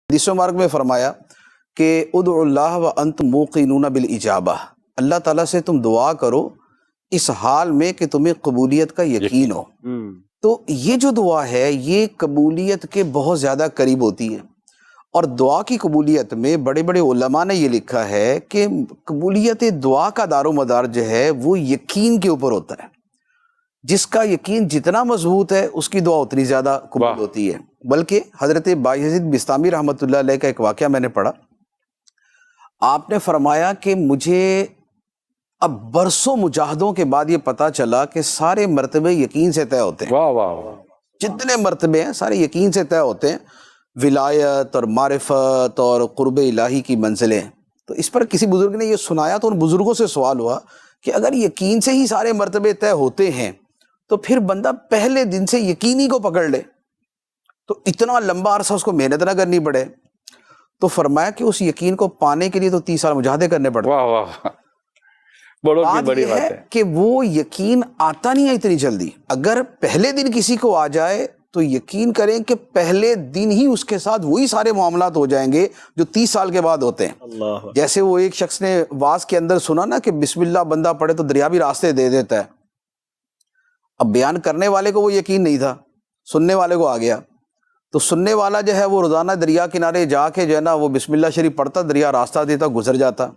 حدیث مبارک میں فرمایا کہ ادعوا اللہ وانتم موقنون بالاجابہ، اللہ تعالیٰ سے تم دعا کرو اس حال میں کہ تمہیں قبولیت کا یقین ہو۔ تو یہ جو دعا ہے یہ قبولیت کے بہت زیادہ قریب ہوتی ہے، اور دعا کی قبولیت میں بڑے بڑے علماء نے یہ لکھا ہے کہ قبولیت دعا کا دار و مدار جو ہے وہ یقین کے اوپر ہوتا ہے۔ جس کا یقین جتنا مضبوط ہے اس کی دعا اتنی زیادہ قبول ہوتی ہے۔ بلکہ حضرت بایزید بستامی رحمۃ اللہ علیہ کا ایک واقعہ میں نے پڑھا، آپ نے فرمایا کہ مجھے اب برسوں مجاہدوں کے بعد یہ پتا چلا کہ سارے مرتبے یقین سے طے ہوتے ہیں۔ واہ واہ واہ، جتنے مرتبے ہیں سارے یقین سے طے ہوتے ہیں، ولایت اور معرفت اور قرب الہی کی منزلیں۔ تو اس پر کسی بزرگ نے یہ سنایا تو ان بزرگوں سے سوال ہوا کہ اگر یقین سے ہی سارے مرتبے طے ہوتے ہیں تو پھر بندہ پہلے دن سے یقینی کو پکڑ لے تو اتنا لمبا عرصہ اس کو محنت نہ کرنی پڑے۔ تو فرمایا کہ اس یقین کو پانے کے لیے تو 30 سال مجاہدے کرنے پڑتے۔ واہ واہ، بڑوں کی بڑی بات ہے کہ وہ یقین آتا نہیں ہے اتنی جلدی۔ اگر پہلے دن کسی کو آ جائے تو یقین کریں کہ پہلے دن ہی اس کے ساتھ وہی سارے معاملات ہو جائیں گے جو 30 سال کے بعد ہوتے ہیں۔ اللہ، جیسے وہ ایک شخص نے واز کے اندر سنا نا کہ بسم اللہ بندہ پڑھے تو دریا بھی راستے دے دیتا ہے۔ اب بیان کرنے والے کو وہ یقین نہیں تھا، سننے والے کو آ گیا، تو سننے والا جو ہے وہ روزانہ دریا کنارے جا کے جو ہے نا وہ بسم اللہ شریف پڑھتا، دریا راستہ دیتا، گزر جاتا۔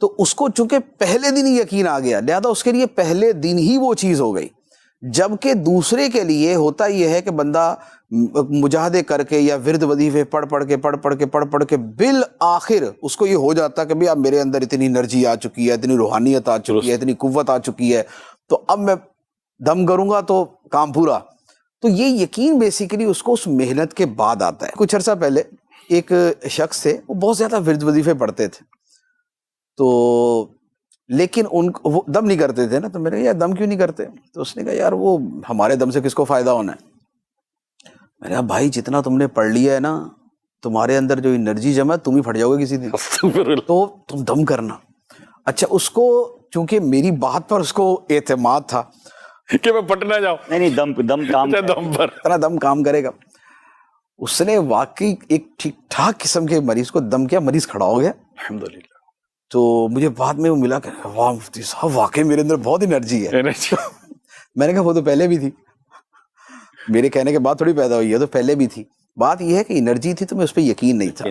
تو اس کو چونکہ پہلے دن ہی یقین آ گیا، لہذا اس کے لیے پہلے دن ہی وہ چیز ہو گئی۔ جبکہ دوسرے کے لیے ہوتا یہ ہے کہ بندہ مجاہدے کر کے یا ورد وظیفے پڑھ پڑھ کے بالآخر اس کو یہ ہو جاتا کہ بھئی اب میرے اندر اتنی انرجی آ چکی ہے، اتنی روحانیت آ چکی ہے، اتنی قوت آ چکی ہے، تو اب میں دم کروں گا تو کام پورا۔ تو یہ یقین بیسیکلی اس کو اس محنت کے بعد آتا ہے۔ کچھ عرصہ پہلے ایک شخص تھے، وہ بہت زیادہ ورد وظیفے پڑھتے تھے، تو لیکن وہ دم نہیں کرتے تھے نا، تو میں نے کہا یار دم کیوں نہیں کرتے؟ تو اس نے کہا یار وہ ہمارے دم سے کس کو فائدہ ہونا ہے؟ میں نے کہا بھائی جتنا تم نے پڑھ لیا ہے نا، تمہارے اندر جو انرجی جمع ہے تم ہی پھٹ جاؤ گے کسی دن، تو تم دم کرنا۔ اچھا، اس کو چونکہ میری بات پر اس کو اعتماد تھا کہ میں پٹ نہ جاؤں، نہیں دم کام دم پر اتنا دم کام کرے گا۔ اس نے واقعی ایک ٹھیک ٹھاک قسم کے مریض کو دم کیا، مریض کھڑا ہو گیا الحمدللہ۔ تو مجھے بعد میں وہ ملا کہ واہ مفتی صاحب واقعی میرے اندر بہت انرجی ہے۔ میں نے کہا وہ تو پہلے بھی تھی، میرے کہنے کے بعد تھوڑی پیدا ہوئی ہے، تو پہلے بھی تھی۔ بات یہ ہے کہ انرجی تھی تو میں اس پہ یقین نہیں تھا۔